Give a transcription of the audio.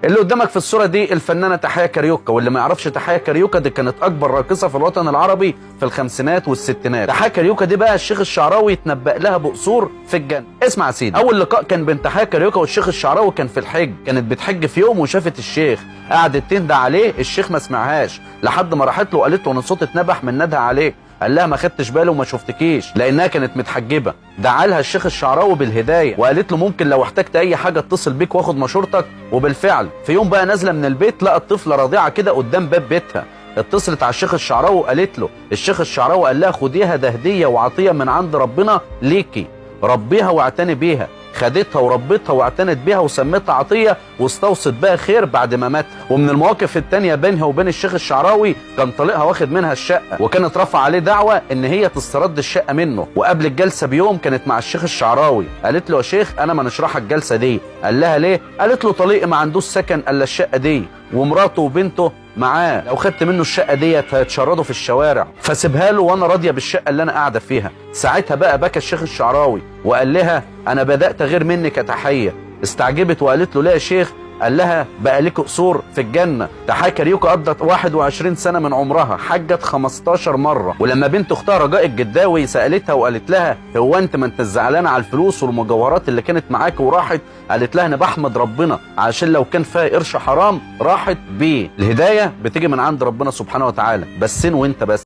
اللي قدامك في الصورة دي الفنانة تحية كاريوكا، واللي ما يعرفش تحية كاريوكا دي كانت أكبر راقصة في الوطن العربي في الخمسينات والستينات. تحية كاريوكا دي بقى الشيخ الشعراوي يتنبأ لها بقصور في الجنة. اسمع يا سيدي، أول لقاء كان بين تحية كاريوكا والشيخ الشعراوي كان في الحج. كانت بتحج في يوم وشافت الشيخ، قعدت تندى عليه، الشيخ ما سمعهاش لحد ما راحت له وقالت له ان الصوت اتنبح من ندها عليك. قال لها ما خدتش باله وما شفتكيش، لانها كانت متحجبه. دعا لها الشيخ الشعراوي بالهدايه وقالت له ممكن لو احتجت اي حاجه اتصل بيك واخد مشورتك. وبالفعل في يوم بقى نازله من البيت لقت طفله رضيعه كده قدام باب بيتها، اتصلت على الشيخ الشعراوي وقالت له. الشيخ الشعراوي قال لها خديها، ده هديه وعطيه من عند ربنا ليكي، ربيها واعتني بيها. خدتها وربتها واعتنت بيها وسمتها عطيه واستوصت بها خير بعد ما مات. ومن المواقف التانية بينها وبين الشيخ الشعراوي كان طليقها واخد منها الشقه، وكانت رافعه عليه دعوه ان هي تسترد الشقه منه. وقبل الجلسه بيوم كانت مع الشيخ الشعراوي، قالت له يا شيخ انا ما نشرح الجلسه دي. قال لها ليه؟ قالت له طليقي ما عندوش سكن الا الشقه دي، ومراته وبنته معاه، لو خدت منه الشقه ديت هيتشردوا في الشوارع، فسيبها له وانا راضيه بالشقه اللي انا قاعده فيها. ساعتها بقى بكى الشيخ الشعراوي وقال لها انا بدات غير منك يا تحيه. استعجبت وقالت له لا يا شيخ. قال لها بقى ليك قصور في الجنه. تحية كاريوكا قضت 21 سنه من عمرها، حجت 15 مره. ولما بنت اختها رجاء الجداوي سالتها وقالت لها هو انت ما انت زعلانه على الفلوس والمجوهرات اللي كانت معاك وراحت؟ قالت لها انا بحمد ربنا عشان لو كان فيها قرش حرام راحت بيه. الهدايه بتيجي من عند ربنا سبحانه وتعالى، بس وانت بس.